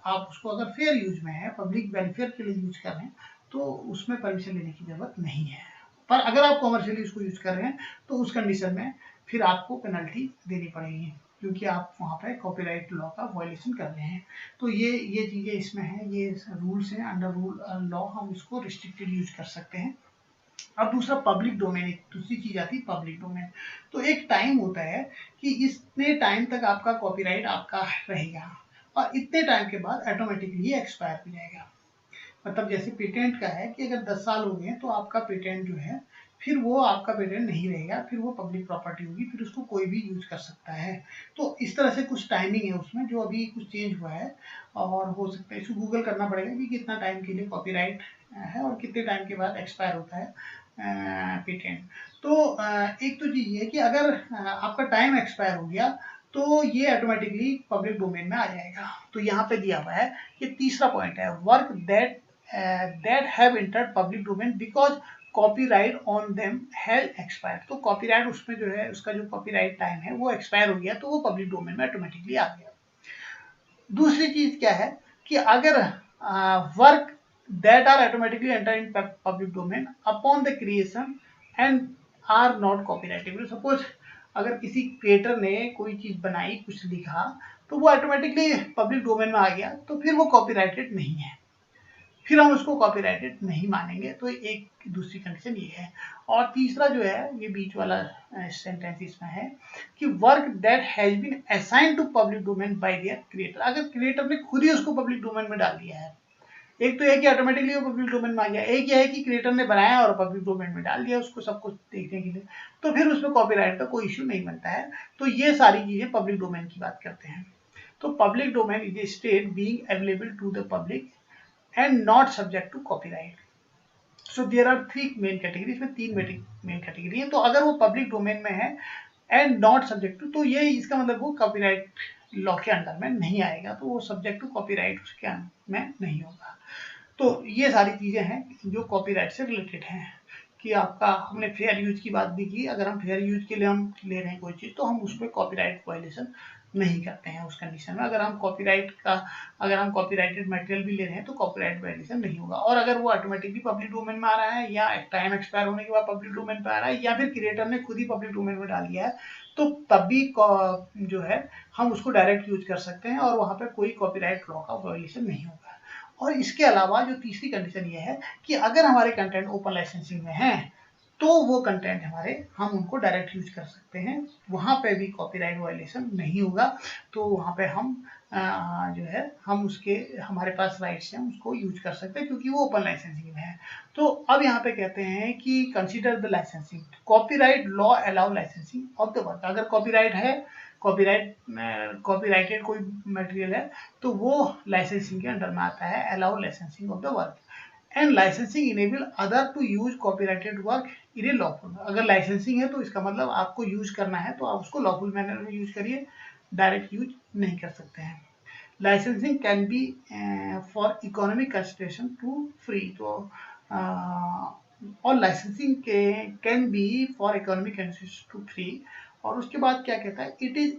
आप उसको अगर फेयर यूज में है, पब्लिक वेलफेयर के लिए यूज कर रहे हैं, तो उसमें परमिशन लेने की जरूरत नहीं है। पर अगर आप कॉमर्शियली उसको यूज कर रहे हैं तो उस कंडीशन में फिर आपको पेनल्टी देनी पड़ेगी, क्योंकि आप वहाँ पे कॉपीराइट लॉ का वायलेशन कर रहे हैं। तो ये चीज़ें इसमें हैं, ये रूल्स हैं। अंडर रूल लॉ हम इसको रिस्ट्रिक्टेड यूज कर सकते हैं। अब दूसरा पब्लिक डोमेन, एक दूसरी चीज आती है पब्लिक डोमेन। तो एक टाइम होता है कि इतने टाइम तक आपका कॉपीराइट आपका रहेगा और इतने टाइम के बाद ऑटोमेटिकली एक्सपायर हो जाएगा। मतलब जैसे पेटेंट का है कि अगर 10 साल हो गए तो आपका पेटेंट जो है फिर वो आपका पेटेंट नहीं रहेगा, फिर वो पब्लिक प्रॉपर्टी होगी, फिर उसको कोई भी यूज कर सकता है। तो इस तरह से कुछ टाइमिंग है उसमें जो अभी कुछ चेंज हुआ है, और हो सकता है इसको गूगल करना पड़ेगा कि कितना टाइम के लिए कॉपीराइट है और कितने टाइम के बाद एक्सपायर होता है पेटेंट। तो एक तो चीज ये कि अगर आपका टाइम एक्सपायर हो गया तो ये ऑटोमेटिकली पब्लिक डोमेन में आ जाएगा। तो यहाँ पे दिया हुआ है कि तीसरा पॉइंट है, work that have entered public domain because copyright on them has expired। तो कॉपीराइट उसमें जो है उसका जो कॉपीराइट टाइम है वो एक्सपायर हो गया, तो वो पब्लिक डोमेन में ऑटोमेटिकली आ गया। दूसरी चीज क्या है कि अगर work that are automatically enter in public domain upon the creation and are not copyrightable। Suppose अगर किसी क्रिएटर ने कोई चीज बनाई, कुछ लिखा, तो वो ऑटोमेटिकली पब्लिक डोमेन में आ गया, तो फिर वो कॉपीराइटेड नहीं है, फिर हम उसको कॉपीराइटेड नहीं मानेंगे। तो एक दूसरी कंडीशन ये है। और तीसरा जो है, ये बीच वाला सेंटेंस इसमें है कि work that has been assigned to public domain by their creator. अगर क्रिएटर ने खुद ही उसको पब्लिक डोमेन में डाल दिया है, एक तो है कि ऑटोमेटिकली वो पब्लिक डोमेन में आ गया, एक यह है कि क्रिएटर ने बनाया और पब्लिक डोमेन में डाल दिया उसको सब कुछ देखने के लिए, तो फिर उसमें कॉपीराइट का कोई इश्यू नहीं बनता है। तो ये सारी चीजें पब्लिक डोमेन की बात करते हैं। तो public domain is a state being available to the public and not subject to copyright। So there are three main categories, में तीन मेन कैटेगरी है। तो अगर वो पब्लिक डोमेन में है एंड नॉट सब्जेक्ट टू, तो ये इसका मतलब वो कॉपीराइट लॉ के अंडर में नहीं आएगा, तो वो सब्जेक्ट टू कॉपीराइट उसके अंडर में नहीं होगा। तो ये सारी चीजें हैं जो कॉपीराइट से रिलेटेड हैं। कि आपका हमने फेयर यूज की बात भी की, अगर हम फेयर यूज के लिए हम ले रहे हैं कोई चीज, तो हम उसमें कॉपीराइट वायलेशन नहीं करते हैं उस कंडीशन में। अगर हम कॉपीराइटेड मटेरियल भी ले रहे हैं तो कॉपीराइट वायलेशन नहीं होगा। और अगर वो ऑटोमेटिकली पब्लिक डोमेन में आ रहा है या टाइम एक्सपायर होने के बाद पब्लिक डोमेन पे आ रहा है या फिर क्रिएटर ने खुद ही पब्लिक डोमेन में डाल दिया है, तो तब भी जो है हम उसको डायरेक्ट यूज कर सकते हैं और वहां पर कोई कॉपीराइट लॉ का वायलेशन नहीं होगा। और इसके अलावा जो तीसरी कंडीशन ये है कि अगर हमारे कंटेंट ओपन लाइसेंसिंग में है तो वो कंटेंट हम उनको डायरेक्ट यूज कर सकते हैं, वहां पे भी कॉपीराइट वायलेशन नहीं होगा। तो वहां पे हम जो है हम उसके हमारे पास राइट्स हैं, उसको यूज कर सकते हैं क्योंकि वो ओपन लाइसेंसिंग में है। तो अब यहाँ पे कहते हैं कि consider the licensing, copyright law allow licensing of the work. अगर कॉपीराइट है, कॉपीराइटेड कोई मटेरियल है, तो वो लाइसेंसिंग के अंडर में आता है, allow licensing of the work. And licensing enable other to use copyrighted work in a lawful. अगर लाइसेंसिंग है तो इसका मतलब आपको यूज करना है तो आप उसको लॉफुल मैनर में यूज करिए, डायरेक्ट यूज नहीं कर सकते हैं। Licensing can be for economic consideration to free. तो और licensing can be for economic consideration to free. और उसके बाद क्या कहता है, it is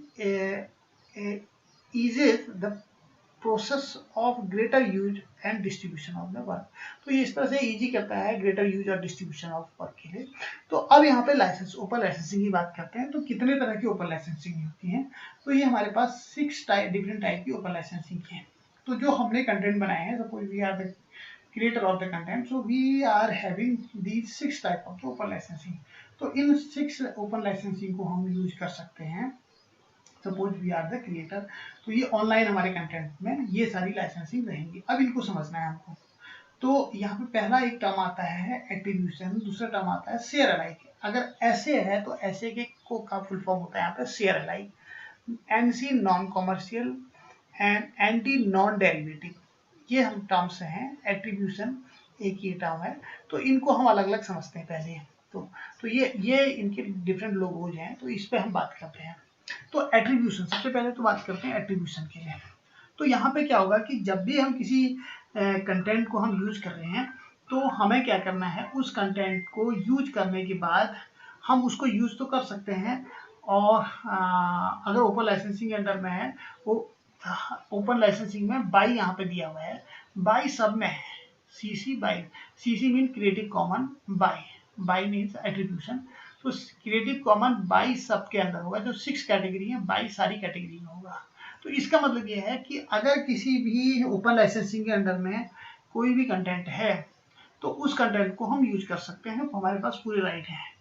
eases the process of greater use and distribution of the work. तो ये इस तरह से इजी करता है ग्रेटर यूज और डिस्ट्रीब्यूशन ऑफ वर्क के लिए। तो अब यहाँ पे लाइसेंस ओपन लाइसेंसिंग की बात करते हैं। तो कितने तरह की ओपन लाइसेंसिंग होती है? तो ये हमारे पास 6 डिफरेंट टाइप की ओपन लाइसेंसिंग है। तो जो हमने कंटेंट बनाए हैं, suppose we are the creator of the content, so we are having these 6 type of open licensing. तो इन 6 ओपन लाइसेंसिंग को हम यूज कर सकते हैं। Suppose we are the creator, तो ये ऑनलाइन हमारे कंटेंट में ये सारी लाइसेंसिंग रहेंगी। अब इनको समझना है हमको। तो यहाँ पे पहला एक टर्म आता है एट्रीब्यूशन, दूसरा टर्म आता है शेयर अलाइक। अगर ऐसे है तो ऐसे के को का फुल फॉर्म होता है यहाँ पे share alike, NC non commercial and anti non derivative, ये हम टर्म्स हैं। एट्रीब्यूशन एक ये टर्म है, तो इनको हम अलग अलग समझते हैं पहले। तो ये इनके डिफरेंट लोगोज हैं, तो इस पे हम बात करते हैं। तो एट्रीब्यूशन सबसे पहले तो बात करते हैं एट्रीब्यूशन के लिए। तो यहाँ पे क्या होगा कि जब भी हम किसी कंटेंट को हम यूज कर रहे हैं, तो हमें क्या करना है, उस कंटेंट को यूज करने के बाद हम उसको यूज तो कर सकते हैं, और अगर ओपन लाइसेंसिंग के अंडर में है, वो ओपन लाइसेंसिंग में बाई यहाँ पे दिया हुआ है, बाई सब में है CC by. CC mean creative common, by means attribution. तो क्रिएटिव कॉमन बाई सब के अंदर होगा। जो 6 कैटेगरी है, बाई सारी कैटेगरी में होगा। तो इसका मतलब ये है कि अगर किसी भी ओपन लाइसेंसिंग के अंडर में कोई भी कंटेंट है, तो उस कंटेंट को हम यूज कर सकते हैं, तो हमारे पास पूरे राइट हैं।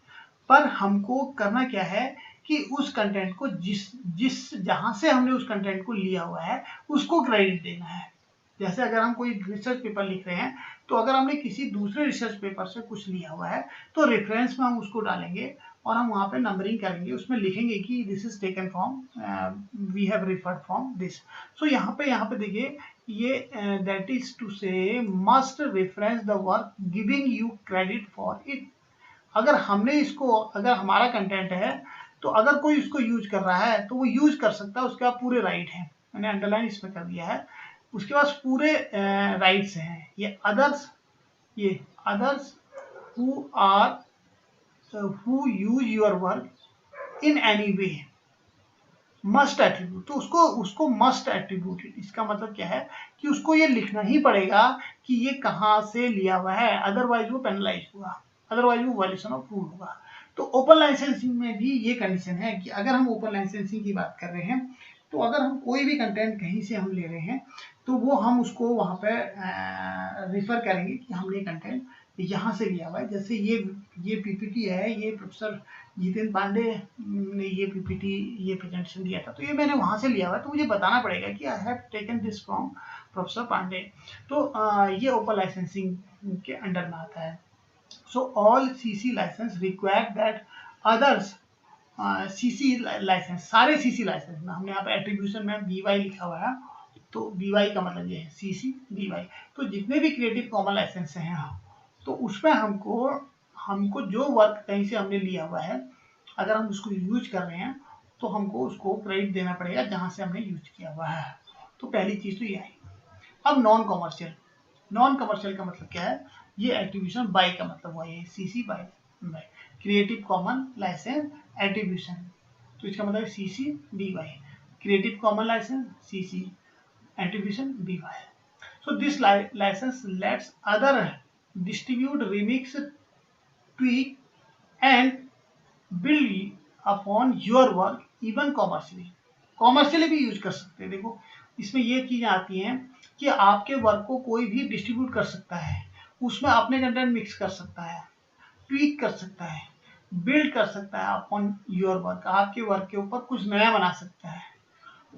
पर हमको करना क्या है कि उस कंटेंट को जिस जहां से हमने उस कंटेंट को लिया हुआ है उसको क्रेडिट देना है। जैसे अगर हम कोई रिसर्च पेपर लिख रहे हैं, तो अगर हमने किसी दूसरे रिसर्च पेपर से कुछ लिया हुआ है, तो रेफरेंस में हम उसको डालेंगे और हम वहाँ पे नंबरिंग करेंगे, उसमें लिखेंगे कि this is taken from we have referred from this. So यहाँ पे देखिए, ये that is to say must reference the work giving you credit for it. अगर हमने इसको, अगर हमारा कंटेंट है, तो अगर कोई इसको यूज कर रहा है तो वो यूज कर सकता है, उसके बाद पूरे राइट हैं। मैंने अंडरलाइन इसमें कर दिया है, उसके पास पूरे राइट्स हैं। ये others who use your work in any we must attribute. तो उसको मस्ट एट्रीब्यूटेड, इसका मतलब क्या है कि उसको ये लिखना ही पड़ेगा कि ये कहाँ से लिया हुआ है, अदरवाइज वो पेनलाइज होगा, अदरवाइज वो वायलेशन ऑफ रूल होगा। तो ओपन लाइसेंसिंग में भी ये कंडीशन है कि अगर हम ओपन लाइसेंसिंग की बात कर रहे हैं, तो अगर हम कोई भी कंटेंट कहीं से हम ले रहे हैं, तो वो हम उसको वहाँ पे रिफर करेंगे कि हमने कंटेंट यहाँ से लिया हुआ है। जैसे ये पीपीटी है, ये प्रोफेसर जितेंद्र पांडे ने ये पीपीटी, ये प्रेजेंटेशन दिया था, तो ये मैंने वहाँ से लिया हुआ है, तो मुझे बताना पड़ेगा कि I have taken this from professor Pandey. तो ये ओपन लाइसेंसिंग के अंडर में आता है। So all CC license require that others CC license, सारे CC लाइसेंस में हमने यहाँ पे एट्रीब्यूशन में BY लिखा हुआ है, तो BY का मतलब ये है CC BY। तो जितने भी क्रिएटिव कॉमन लाइसेंस हैं, तो उसमें हमको जो वर्क कहीं से हमने लिया हुआ है, अगर हम उसको यूज कर रहे हैं, तो हमको उसको क्रेडिट देना पड़ेगा जहाँ से हमने यूज किया हुआ है। तो पहली चीज तो ये आई। अब नॉन कमर्शियल का मतलब क्या है? ये एट्रीब्यूशन बाय का मतलब हुआ, ये CC by creative common license attribution. तो इसका मतलब CC BY, creative common license CC, attribution BY। So this license lets other distribute, remix, tweak and build upon your work even commercially भी यूज कर सकते हैं। देखो इसमें ये चीजें आती हैं कि आपके वर्क को कोई भी डिस्ट्रीब्यूट कर सकता है, उसमें अपने कंटेंट मिक्स कर सकता है, ट्वीक कर सकता है, बिल्ड कर सकता है अपॉन योर वर्क, आपके वर्क के ऊपर कुछ नया बना सकता है,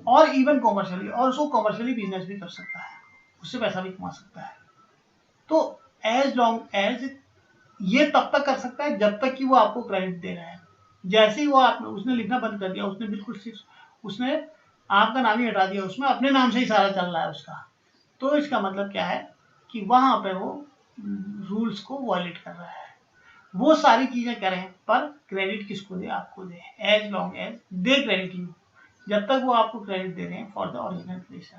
और इवन कॉमर्शियली, और उसको कॉमर्शियली बिजनेस भी कर सकता है, उससे पैसा भी कमा सकता है। तो एज लॉन्ग एज ये तब तक कर सकता है जब तक कि वो आपको क्रेडिट दे रहा है। जैसे ही वो उसने लिखना बंद कर दिया, उसने बिल्कुल सिर्फ उसने आपका नाम ही हटा दिया, उसमें अपने नाम से ही सारा चल रहा है उसका, तो इसका मतलब क्या है कि वहां पे वो रूल्स को वायलेट कर रहा है। वो सारी चीजें करें, पर क्रेडिट किसको दे? आपको दे। As long as they credit you, जब तक वो आपको क्रेडिट दे रहे हैं फॉर द ओरिजिनल क्रिएशन,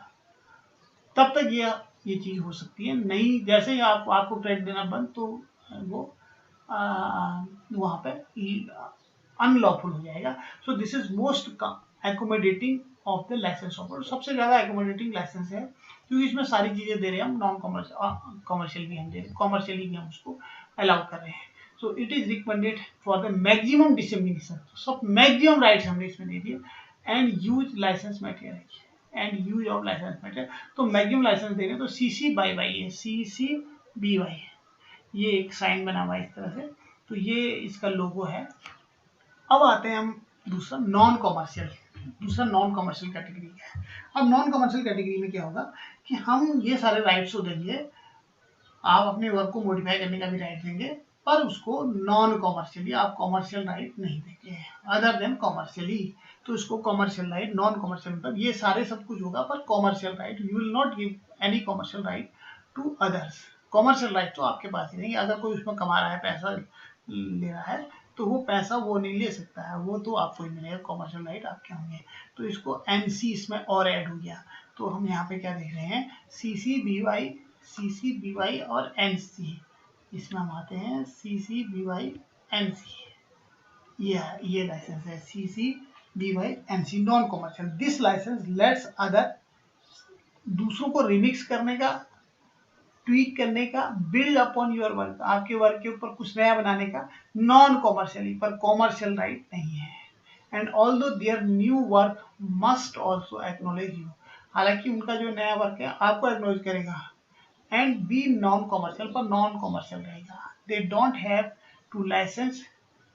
तब तक ये चीज हो सकती है। नहीं, जैसे ही आपको क्रेडिट देना बंद, तो वो वहां पे अनलॉफुल हो जाएगा। So this is most accommodating of the license offer. सबसे ज़्यादा एकोमोडेटिंग लाइसेंस है क्योंकि इसमें सारी चीज़ें दे रहे हैं हम, नॉन कॉमर्शियल भी हम दे रहे हैं, कॉमर्शियली भी हम उसको अलाउ कर रहे हैं। So it is recommended for the maximum dissemination, सब मैक्सिमम राइट्स हमने इसमें दे दिए, and use license material and use of license material, तो मैक्सिमम लाइसेंस दे रहे हैं, तो CC/BY है, CC/BY है, ये एक साइन बना हुआ है इस तरह से, तो ये इसका लोगो है। अब आते हैं हम दूसरा नॉन कॉमर्शियल कैटेगरी है। अब नॉन कॉमर्शियल कैटेगरी में क्या होगा कि हम ये सारे राइट्स तो देंगे, आप अपने वर्क को मॉडिफाई करने का भी राइट देंगे, पर उसको नॉन कॉमर्शियली, आप कॉमर्शियल राइट नहीं देंगे अदर देन कॉमर्शियली, तो इसको कॉमर्शियल राइट, नॉन कॉमर्शियल मतलब ये सारे सब कुछ होगा, पर commercial right you will not give any commercial right to others. Commercial right तो आपके पास ही नहीं, अगर कोई उसमें कमा रहा है, पैसा ले रहा है, तो वो पैसा वो नहीं ले सकता है, वो तो आपको ही मिलेगा, कॉमर्शियल राइट आपके होंगे। तो इसको NC इसमें और ऐड हो गया, तो हम यहाँ पे क्या देख रहे हैं, CC/BY और NC, इसमें हम आते हैं CC/BY NC, ये लाइसेंस है CC/BY NC non commercial. This license lets other, दूसरों को रिमिक्स करने का, ट्वीक करने का, बिल्ड अपॉन योर वर्क, आपके वर्क के ऊपर कुछ नया बनाने का, नॉन कॉमर्शियली, पर कॉमर्शियल राइट नहीं है। And although their new work must also acknowledge you, हालांकि उनका जो नया वर्क है आपको एक्नॉलेज करेगा, एंड बी नॉन कॉमर्शियल, पर नॉन कॉमर्शियल रहेगा। They don't have to license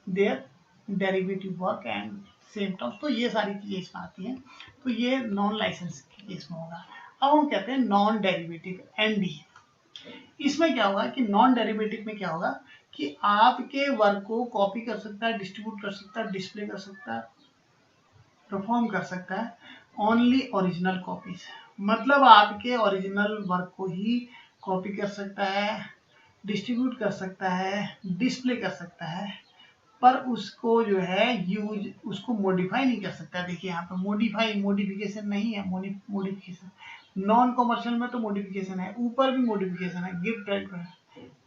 their derivative work and same terms, तो ये सारी चीजें इसमें आती हैं, तो ये नॉन लाइसेंस के केस में होगा। अब हम कहते हैं नॉन डेरिवेटिव ND, इसमें क्या होगा कि नॉन डेरिवेटिव में क्या होगा कि आपके वर्क को कॉपी कर सकता है, डिस्ट्रीब्यूट कर सकता है, डिस्प्ले कर सकता है, परफॉर्म कर सकता है, ओनली ओरिजिनल कॉपीज, मतलब आपके ओरिजिनल वर्क को ही कॉपी कर सकता है, डिस्ट्रीब्यूट कर सकता है, डिस्प्ले कर सकता है, पर उसको जो है यूज, उसको मॉडिफाई नहीं कर सकता। देखिए यहाँ पे मॉडिफिकेशन नहीं है, मॉडिफिकेशन नॉन कॉमर्शियल में तो मॉडिफिकेशन है, ऊपर भी मॉडिफिकेशन है, गिफ्ट राइट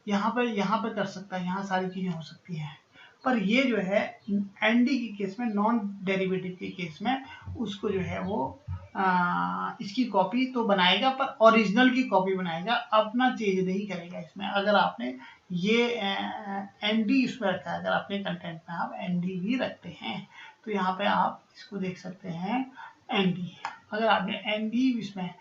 यहाँ पे कर सकता है, यहाँ सारी चीजें हो सकती हैं, पर ये जो है ND के केस में, नॉन डेरिवेटिव के केस में, उसको जो है वो इसकी कॉपी तो बनाएगा, पर ओरिजिनल की कॉपी बनाएगा, अपना चेंज नहीं करेगा इसमें। अगर आपने ये ND इसमें रखा है, अगर अपने कंटेंट में आप ND भी रखते हैं, तो यहाँ पे आप इसको देख सकते हैं ND, अगर आपने ND इसमें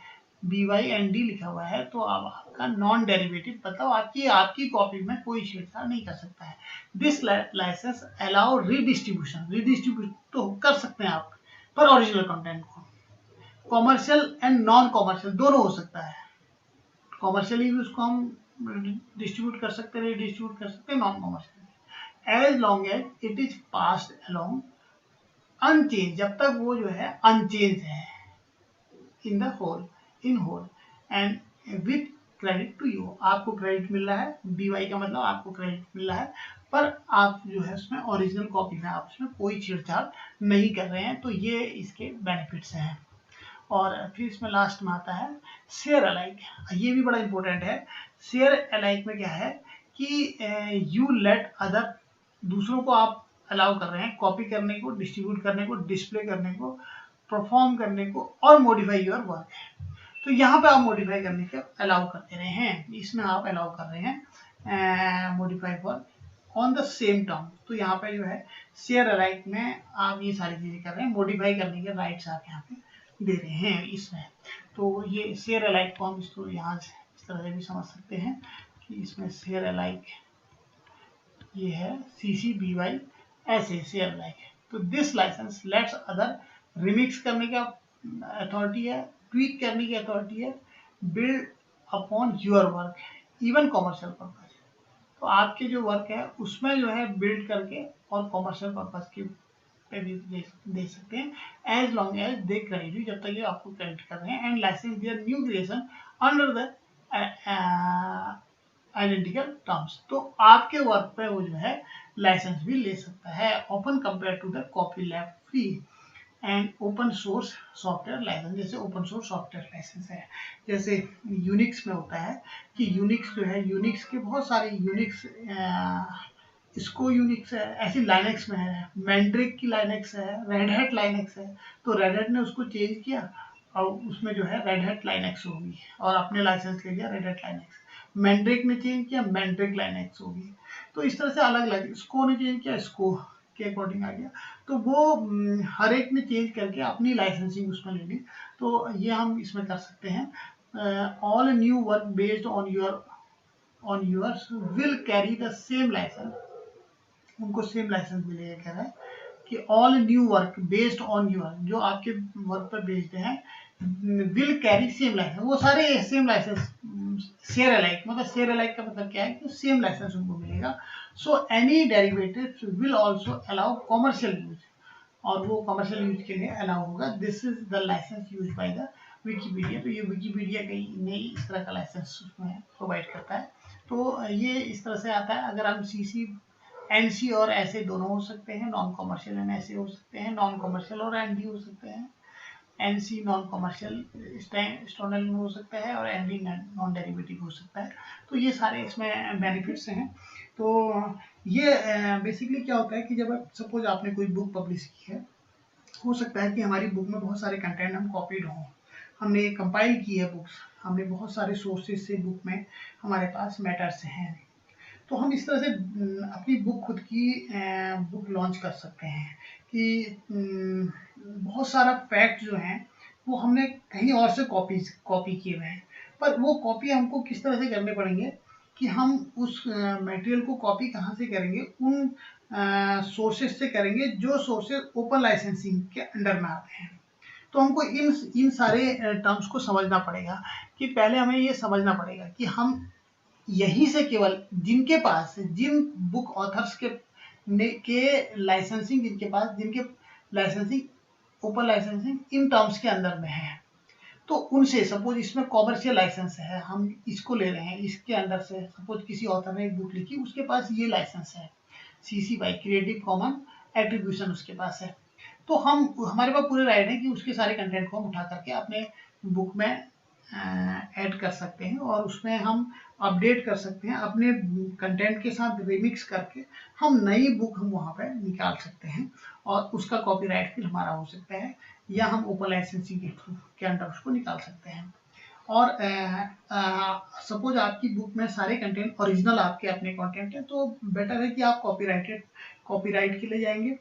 BY/ND लिखा हुआ है, तो अब आपका नॉन डेरिवेटिव, मतलब आपकी कॉपी में कोई छेड़छाड़ नहीं कर सकता है। दिस लाइसेंस अलाउ रिडिस्ट्रीब्यूशन तो कर सकते हैं आप, पर ओरिजिनल कंटेंट को, कॉमर्शियल एंड नॉन कॉमर्शियल दोनों हो सकता है, कॉमर्शियली भी उसको हम डिस्ट्रीब्यूट कर सकते हैं, रिडिस्ट्रीब्यूट कर सकते हैं, non commercial, as long as it is passed along unchanged, जब तक वो जो है अनचेंज है, in whole and with credit to you, आपको क्रेडिट मिल रहा है, BY का मतलब आपको क्रेडिट मिल रहा है, पर आप जो है उसमें ओरिजिनल कॉपी में आप उसमें कोई छेड़छाड़ नहीं कर रहे हैं, तो ये इसके बेनिफिट्स हैं। और फिर इसमें लास्ट में आता है शेयर अलाइक, ये भी बड़ा इंपॉर्टेंट है। शेयर अलाइक में क्या है कि यू लेट अदर, दूसरों को आप अलाउ कर रहे हैं कॉपी करने को, डिस्ट्रीब्यूट करने को, डिस्प्ले करने को, परफॉर्म करने को, और मॉडिफाई योर वर्क है, तो यहाँ पे आप मॉडिफाई करने के अलाउ कर दे रहे हैं, इसमें आप अलाउ कर रहे हैं modify work on the same term, तो यहाँ पे जो है शेयर अलाइक में आप ये सारी चीजें कर रहे हैं, मॉडिफाई करने के राइट्स आप यहाँ पे दे रहे हैं इसमें। तो ये शेयर अलाइक को हम इसको यहाँ इस तरह से भी समझ सकते हैं कि इसमें शेयर अलाइक ये है CC/BY ऐसे शेयर अलाइक है, तो this license lets other remix करने का अथॉरिटी है, ट्वीक करने की अथॉरिटी है, build upon your work, even commercial purpose, तो आपके जो वर्क है उसमें जो है बिल्ड करके और कॉमर्शियल पर्पज के पे भी दे सकते हैं, as long as they credit you, जब तक ये आपको क्रेडिट कर रहे हैं, and license their new creation under the identical terms, तो आपके वर्क पे वो जो है लाइसेंस भी ले सकता है, open compare to the copy lab free and open source software license, जैसे ओपन सोर्स सॉफ्टवेयर लाइसेंस है, जैसे यूनिक्स में होता है कि यूनिक्स जो है, यूनिक्स के बहुत सारे यूनिक्स इसको यूनिक्स है, ऐसी लाइनेक्स में है, मैंड्रिक की लाइनेक्स है, रेड हैट लाइनेक्स है, तो रेड हैट ने उसको चेंज किया और उसमें जो है रेड हैट लाइनेक्स होगी और अपने लाइसेंस ले लिया रेड हैट लाइनेक्स। मैंड्रिक ने चेंज किया, मैंड्रिक लाइनेक्स होगी। तो इस तरह से अलग अलग, स्को ने चेंज किया, स्को के अकॉर्डिंग आ गया। तो वो हर एक ने चेंज करके अपनी लाइसेंसिंग उसमें ले ली। तो ये हम इसमें कर सकते हैं। All new work based on yours will carry the same license, उनको सेम लाइसेंस मिलेगा। कह रहा है कि all new work based on your, जो आपके वर्क पर बेस्ड हैं, विल कैरी सेम लाइसेंस, वो सारे सेम लाइसेंस, शेयर अलाइक, मतलब शेयर अलाइक का मतलब क्या है कि सेम लाइसेंस उनको मिलेगा। So any derivatives will also allow commercial use, और वो कमर्शियल यूज के लिए अलाउ होगा। This is the license use by the Wikipedia. तो ये विकीपीडिया कहीं नहीं इस तरह का लाइसेंस उसमें प्रोवाइड करता है। तो ये इस तरह से आता है। अगर हम सीसी, एनसी और ऐसे दोनों हो सकते हैं, नॉन कमर्शियल एंड ऐसे हो सकते हैं, नॉन कमर्शियल और एनडी हो सकते हैं, एनसी नॉन कमर्शियल स्टैंडर्ड में हो सकता है और एनडी नॉन डेरिवेटिव हो सकता है। तो ये सारे इसमें बेनिफिट्स हैं। तो ये बेसिकली क्या होता है कि जब सपोज आपने कोई बुक पब्लिश की है, हो सकता है कि हमारी बुक में बहुत सारे कंटेंट हम कॉपीड हों, हमने कंपाइल की है बुक्स, हमने बहुत सारे सोर्सेज से बुक में हमारे पास मैटर्स हैं, तो हम इस तरह से अपनी बुक, खुद की बुक लॉन्च कर सकते हैं कि बहुत सारा फैक्ट जो हैं वो हमने कहीं और से कॉपी किए हुए हैं, पर वो कॉपी हमको किस तरह से करने पड़ेंगे कि हम उस मटेरियल को कॉपी कहाँ से करेंगे, उन सोर्सेज से करेंगे जो सोर्सेज ओपन लाइसेंसिंग के अंडर में आते हैं। तो हमको इन सारे टर्म्स को समझना पड़ेगा कि पहले हमें ये समझना पड़ेगा कि हम यहीं से केवल जिनके पास, जिन बुक ऑथर्स के लाइसेंसिंग, जिनके licensing open licensing in terms के अंदर में है, तो उनसे, सपोज इसमें कॉमर्शियल लाइसेंस है, हम इसको ले रहे हैं, इसके अंदर से सपोज किसी ऑथर ने एक बुक लिखी, उसके पास ये लाइसेंस है, CC by creative common attribution उसके पास है, तो हमारे पास पूरे राइट है कि उसके सारे कंटेंट को हम उठा करके अपने बुक में ऐड कर सकते हैं और उसमें हम अपडेट कर सकते हैं, अपने कंटेंट के साथ रिमिक्स करके हम नई बुक हम वहाँ पर निकाल सकते हैं और उसका कॉपीराइट फिर हमारा हो सकता है, या हम ओपन लाइसेंसिंग के थ्रू के अंडर उसको निकाल सकते हैं। और सपोज आपकी बुक में सारे कंटेंट ओरिजिनल आपके अपने कंटेंट हैं, तो बेटर है कि आप कॉपीराइट के लिए जाएंगे।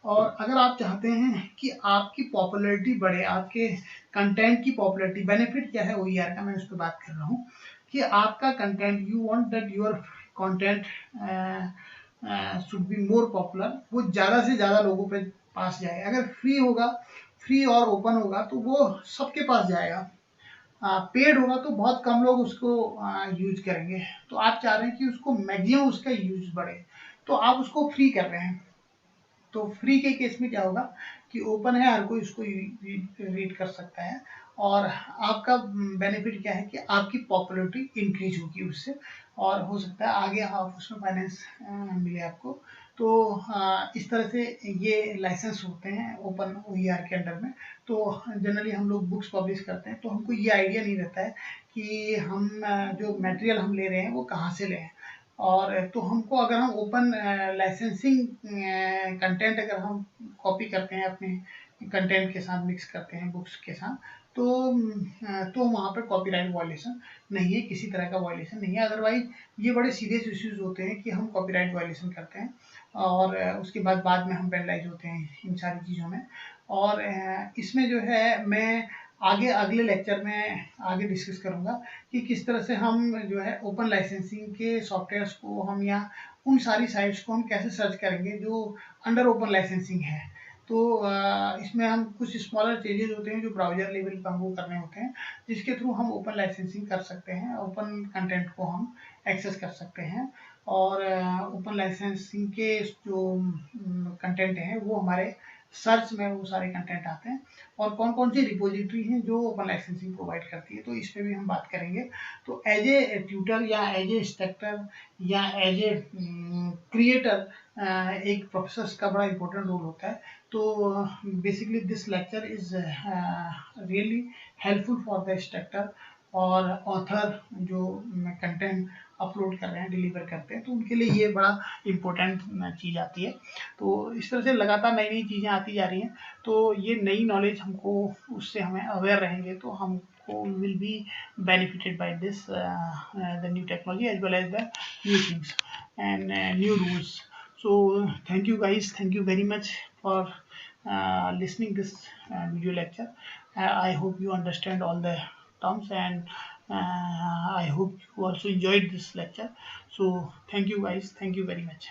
और अगर आप चाहते हैं कि आपकी पॉपुलैरिटी बढ़े, आपके कंटेंट की पॉपुलैरिटी, बेनिफिट क्या है OER का, मैं उस पर बात कर रहा हूँ कि आपका content, you want that your content should be more popular, वो ज़्यादा से ज़्यादा लोगों पे पास जाए। अगर फ्री होगा, फ्री और ओपन होगा तो वो सबके पास जाएगा, पेड होगा तो बहुत कम लोग उसको यूज करेंगे। तो आप चाह रहे हैं कि उसको मैक्सिमम उसका यूज बढ़े, तो आप उसको फ्री कर रहे हैं। तो फ्री के केस में क्या होगा कि ओपन है, हर कोई उसको रीड कर सकता है, और आपका बेनिफिट क्या है कि आपकी पॉपुलैरिटी इंक्रीज होगी उससे, और हो सकता है आगे आप उसमें फाइनेंस मिले आपको। तो इस तरह से ये लाइसेंस होते हैं ओपन OER के अंडर में। तो जनरली हम लोग बुक्स पब्लिश करते हैं तो हमको ये आइडिया नहीं रहता है कि हम जो मटेरियल हम ले रहे हैं वो कहाँ से लें, और तो हमको, अगर हम ओपन लाइसेंसिंग कंटेंट अगर हम कॉपी करते हैं, अपने कंटेंट के साथ मिक्स करते हैं बुक्स के साथ, तो वहाँ पर कॉपीराइट वायलेशन नहीं है, किसी तरह का वायलेशन नहीं है। अदरवाइज ये बड़े सीरियस इश्यूज होते हैं कि हम कॉपीराइट वायलेशन करते हैं और उसके बाद में हम पेनलाइज होते हैं इन सारी चीज़ों में। और इसमें जो है मैं आगे अगले लेक्चर में आगे डिस्कस करूँगा कि किस तरह से हम जो है ओपन लाइसेंसिंग के सॉफ्टवेयर्स को हम, या उन सारी साइट्स को हम कैसे सर्च करेंगे जो अंडर ओपन लाइसेंसिंग है। तो इसमें हम कुछ स्मॉलर चेंजेस होते हैं जो ब्राउजर लेवल पर हमको करने होते हैं, जिसके थ्रू हम ओपन लाइसेंसिंग कर सकते हैं, ओपन कंटेंट को हम एक्सेस कर सकते हैं। और ओपन लाइसेंसिंग के जो कंटेंट हैं वो हमारे सर्च में वो सारे कंटेंट आते हैं, और कौन कौन सी रिपोजिटरी हैं जो ओपन लाइसेंसिंग प्रोवाइड करती है, तो इस पर भी हम बात करेंगे। तो एज ए ट्यूटर या एज ए इंस्ट्रक्टर या एज ए क्रिएटर एक प्रोफेसर का बड़ा इंपॉर्टेंट रोल होता है। तो basically this lecture is really helpful for the instructor और ऑथर जो कंटेंट अपलोड कर रहे हैं, डिलीवर करते हैं, तो उनके लिए ये बड़ा इम्पोर्टेंट चीज़ आती है। तो इस तरह से लगातार नई नई चीज़ें आती जा रही हैं, तो ये नई नॉलेज हमको, उससे हमें अवेयर रहेंगे तो हमको will be benefited by this the new technology as well as the new things and new rules. So thank you guys, thank you very much for listening this video lecture. I hope you understand all the terms, and I hope you also enjoyed this lecture. So thank you guys, thank you very much.